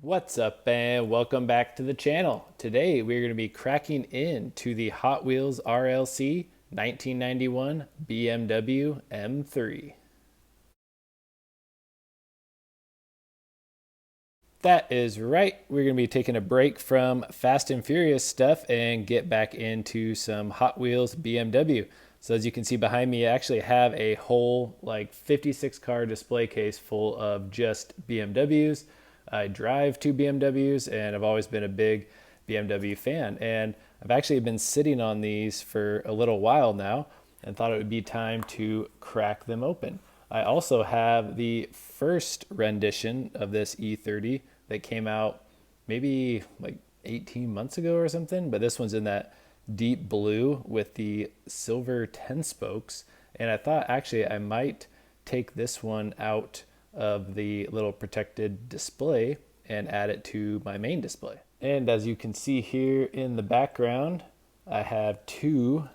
What's up and welcome back to the channel. Today we're going to be cracking into the Hot Wheels RLC 1991 BMW M3. That is right. We're going to be taking a break from Fast and Furious stuff and get back into some Hot Wheels BMW. So as you can see behind me, I actually have a whole 56 car display case full of just BMWs. I drive two BMWs and I've always been a big BMW fan. And I've actually been sitting on these for a little while now and thought it would be time to crack them open. I also have the first rendition of this E30 that came out maybe like 18 months ago or something, but this one's in that deep blue with the silver 10 spokes. And I thought actually I might take this one out of the little protected display and add it to my main display. And as you can see here in the background, I have two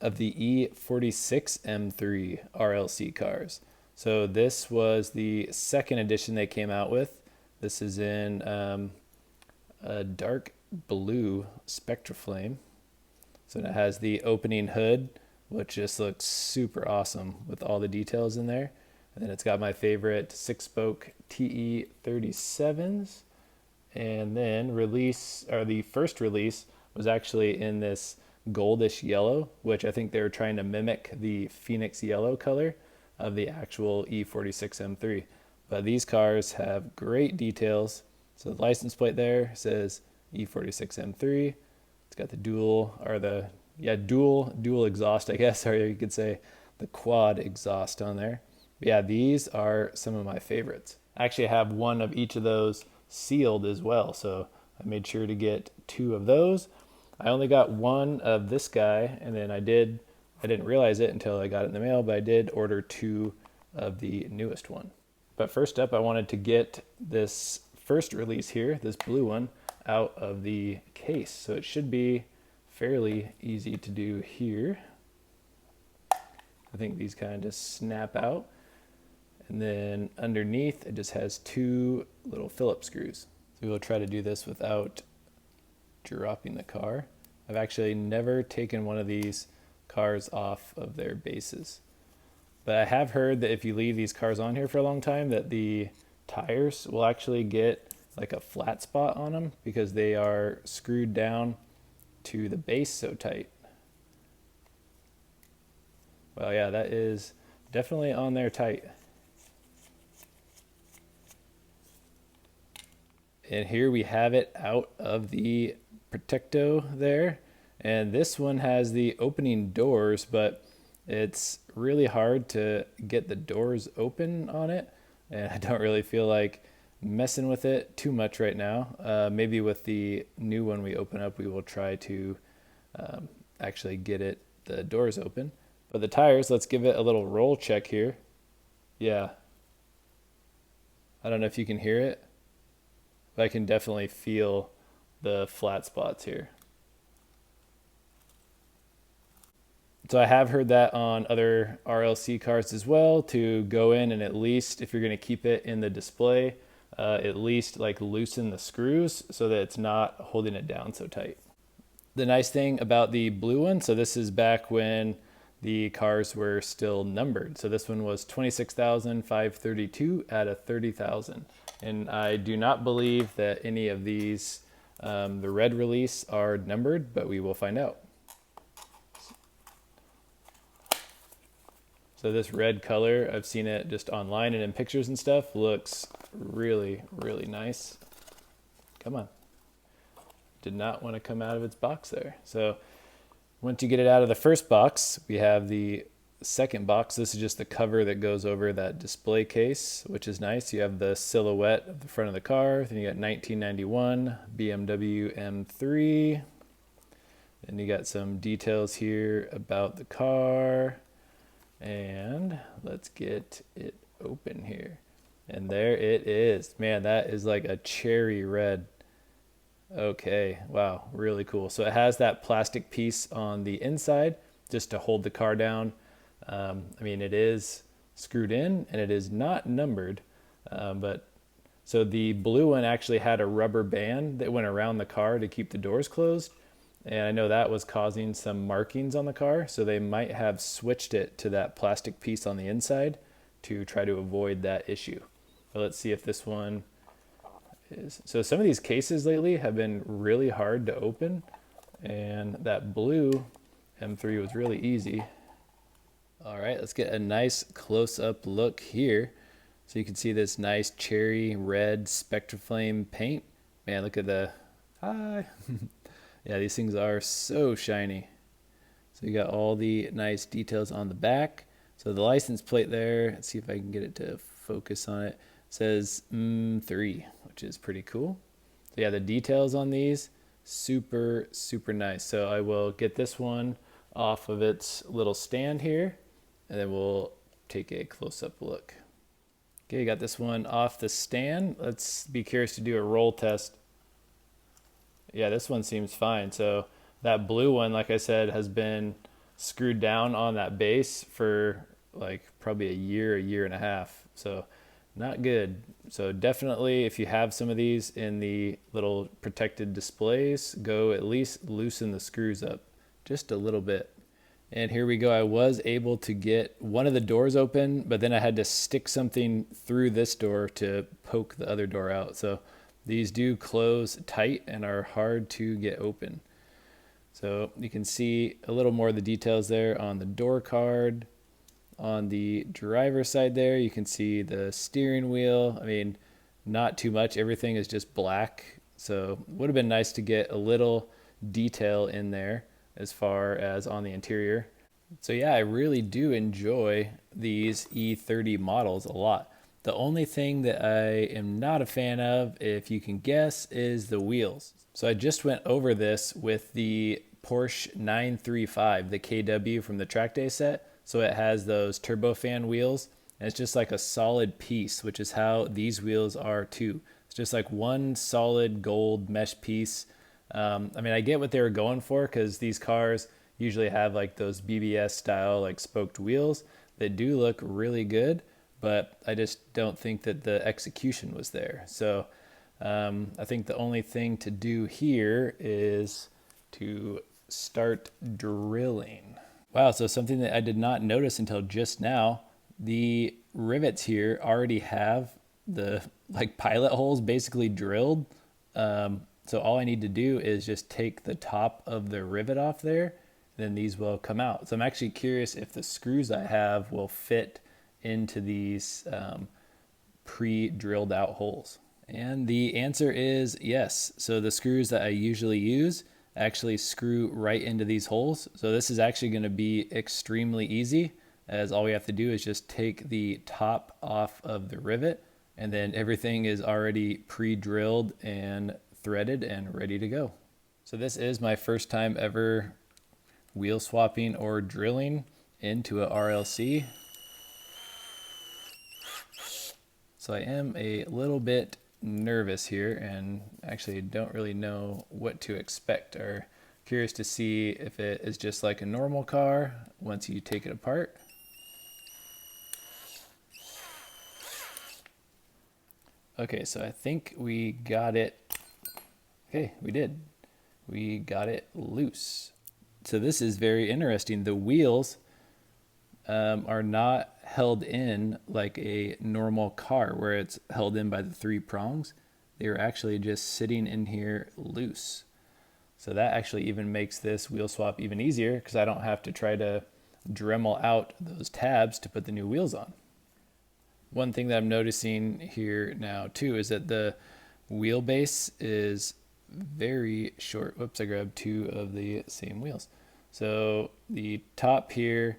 of the E46 M3 RLC cars. So this was the second edition they came out with. This is in a dark blue Spectra Flame. So it has the opening hood, which just looks super awesome with all the details in there. And then it's got my favorite 6-spoke TE37s. And then the first release was actually in this goldish yellow, which I think they were trying to mimic the Phoenix yellow color of the actual E46 M3. But these cars have great details. So the license plate there says E46 M3. It's got the dual exhaust, I guess, or you could say the quad exhaust on there. But yeah, these are some of my favorites. I actually have one of each of those sealed as well, so I made sure to get two of those. I only got one of this guy, and then I didn't realize it until I got it in the mail, but I did order two of the newest one. But first up, I wanted to get this first release here, this blue one, out of the case. So it should be fairly easy to do here. I think these kind of just snap out. And then underneath, it just has two little Phillips screws. So we'll try to do this without dropping the car. I've actually never taken one of these cars off of their bases. But I have heard that if you leave these cars on here for a long time, that the tires will actually get like a flat spot on them because they are screwed down to the base so tight. Well, yeah, that is definitely on there tight. And here we have it out of the Protecto there. And this one has the opening doors, but it's really hard to get the doors open on it. And I don't really feel like messing with it too much right now. Maybe with the new one we open up, we will try to actually get the doors open. But the tires, let's give it a little roll check here. Yeah. I don't know if you can hear it, but I can definitely feel the flat spots here. So I have heard that on other RLC cars as well, to go in and at least, if you're going to keep it in the display, at least like loosen the screws so that it's not holding it down so tight. The nice thing about the blue one, so this is back when the cars were still numbered. So this one was 26,532 out of 30,000. And I do not believe that any of these, the red release, are numbered, but we will find out. So this red color, I've seen it just online and in pictures and stuff, looks really, really nice. Come on. Did not want to come out of its box there. So once you get it out of the first box, we have the second box. This is just the cover that goes over that display case, which is nice. You have the silhouette of the front of the car. Then you got 1991 BMW M3. Then you got some details here about the car. And let's get it open here. And there it is. Man, that is like a cherry red. Okay, wow, really cool. So it has that plastic piece on the inside just to hold the car down. I mean, it is screwed in and it is not numbered, but So the blue one actually had a rubber band that went around the car to keep the doors closed. And I know that was causing some markings on the car. So they might have switched it to that plastic piece on the inside to try to avoid that issue. But let's see if this one is. So some of these cases lately have been really hard to open. And that blue M3 was really easy. All right, let's get a nice close-up look here. So you can see this nice cherry red Spectraflame paint. Man, look at the, hi. Yeah, these things are so shiny. So you got all the nice details on the back. So the license plate there, let's see if I can get it to focus on it. It says M3, which is pretty cool. So yeah, the details on these, super, super nice. So I will get this one off of its little stand here, and then we'll take a close-up look. Okay, got this one off the stand. Let's be curious to do a roll test. Yeah, this one seems fine. So that blue one, like I said, has been screwed down on that base for like probably a year and a half. So not good. So definitely if you have some of these in the little protected displays, go at least loosen the screws up just a little bit. And here we go. I was able to get one of the doors open, but then I had to stick something through this door to poke the other door out. So these do close tight and are hard to get open. So you can see a little more of the details there on the door card. On the driver's side there, you can see the steering wheel. I mean, not too much. Everything is just black. So it would have been nice to get a little detail in there as far as on the interior. So yeah, I really do enjoy these E30 models a lot. The only thing that I am not a fan of, if you can guess, is the wheels. So I just went over this with the Porsche 935, the KW from the track day set. So it has those turbofan wheels, and it's just like a solid piece, which is how these wheels are too. It's just like one solid gold mesh piece. I mean, I get what they were going for because these cars usually have like those BBS style like spoked wheels that do look really good, but I just don't think that the execution was there. So I think the only thing to do here is to start drilling. Wow, so something that I did not notice until just now, the rivets here already have the like pilot holes basically drilled. So all I need to do is just take the top of the rivet off there, then these will come out. So I'm actually curious if the screws I have will fit into these pre-drilled out holes. And the answer is yes. So the screws that I usually use actually screw right into these holes. So this is actually going to be extremely easy, as all we have to do is just take the top off of the rivet, and then everything is already pre-drilled and threaded and ready to go. So this is my first time ever wheel swapping or drilling into a RLC. So I am a little bit nervous here and actually don't really know what to expect, or curious to see if it is just like a normal car once you take it apart. Okay, so I think we got it. Okay, we did. We got it loose. So this is very interesting. The wheels are not held in like a normal car where it's held in by the three prongs. They are actually just sitting in here loose. So that actually even makes this wheel swap even easier because I don't have to try to Dremel out those tabs to put the new wheels on. One thing that I'm noticing here now too is that the wheelbase is very short. Whoops, I grabbed two of the same wheels. So the top here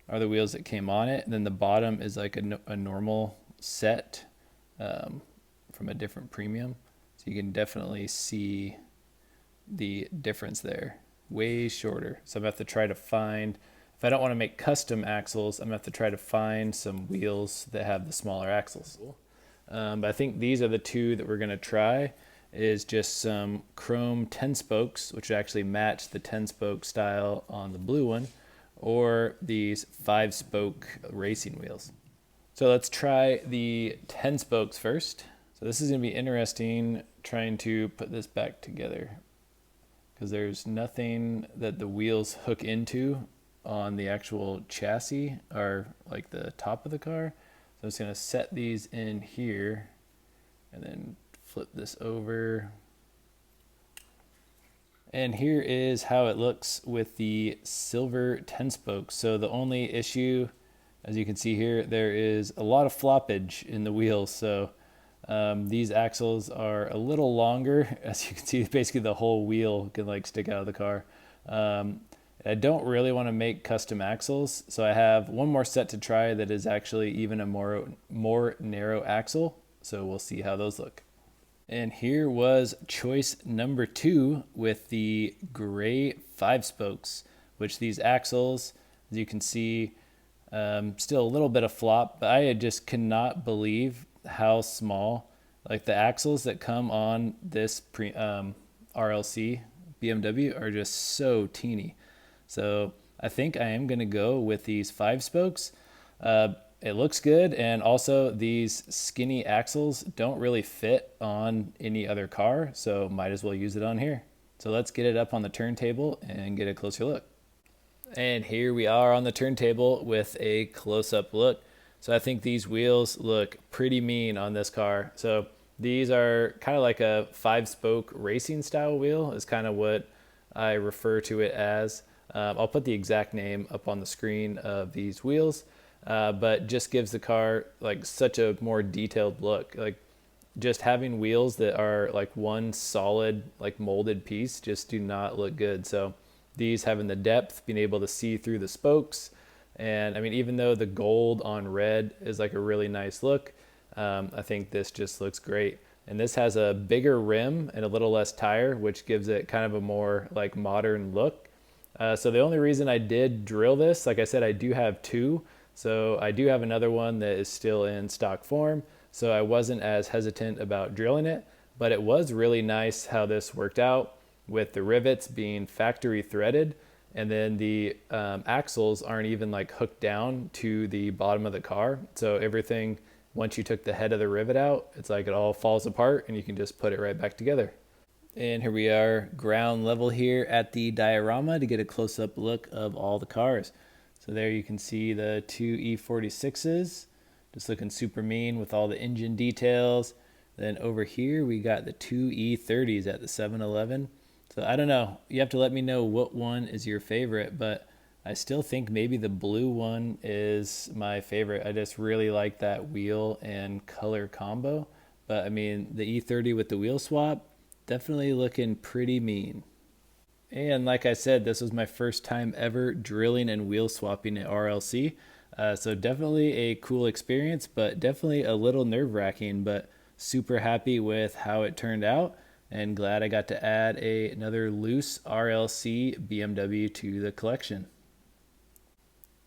are the wheels that came on it, and then the bottom is like a normal set from a different premium. So you can definitely see the difference there. Way shorter. So I'm gonna have to try to find, if I don't want to make custom axles, I'm gonna have to try to find some wheels that have the smaller axles. But I think these are the two that we're gonna try, is just some chrome 10 spokes, which actually match the 10 spoke style on the blue one, or these 5-spoke racing wheels. So let's try the 10 spokes first. So So this is going to be interesting trying to put this back together because there's nothing that the wheels hook into on the actual chassis or like the top of the car. So I'm just going to set these in here and then flip this over. And here is how it looks with the silver 10 spokes. So the only issue, as you can see here, there is a lot of floppage in the wheels. So these axles are a little longer. As you can see, basically the whole wheel can like stick out of the car. I don't really want to make custom axles, so I have one more set to try that is actually even a more narrow axle. So we'll see how those look. And here was choice number 2 with the gray 5 spokes, which these axles, as you can see, still a little bit of flop, but I just cannot believe how small, like the axles that come on this RLC BMW are just so teeny. So I think I am going to go with these 5 spokes. It looks good, and also these skinny axles don't really fit on any other car, so might as well use it on here. So let's get it up on the turntable and get a closer look. And here we are on the turntable with a close-up look. So I think these wheels look pretty mean on this car. So these are kind of like a 5-spoke racing style wheel is kind of what I refer to it as. I'll put the exact name up on the screen of these wheels. But just gives the car like such a more detailed look. Like just having wheels that are like one solid like molded piece just do not look good. So these having the depth, being able to see through the spokes, and I mean even though the gold on red is like a really nice look, I think this just looks great. And this has a bigger rim and a little less tire, which gives it kind of a more like modern look. So the only reason I did drill this, like I said, I do have 2. So I do have another one that is still in stock form, so I wasn't as hesitant about drilling it, but it was really nice how this worked out with the rivets being factory threaded, and then the axles aren't even like hooked down to the bottom of the car. So everything, once you took the head of the rivet out, it's like it all falls apart and you can just put it right back together. And here we are ground level here at the diorama to get a close-up look of all the cars. So there you can see the 2 E46s, just looking super mean with all the engine details. Then over here we got the 2 E30s at the 7-Eleven. So I don't know, you have to let me know what one is your favorite, but I still think maybe the blue one is my favorite. I just really like that wheel and color combo. But I mean, the E30 with the wheel swap, definitely looking pretty mean. And like I said, this was my first time ever drilling and wheel swapping at RLC. So definitely a cool experience, but definitely a little nerve-wracking, but super happy with how it turned out and glad I got to add another loose RLC BMW to the collection.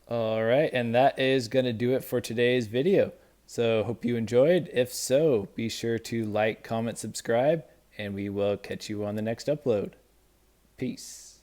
All right, and that is going to do it for today's video. So hope you enjoyed. If so, be sure to like, comment, subscribe, and we will catch you on the next upload. Peace.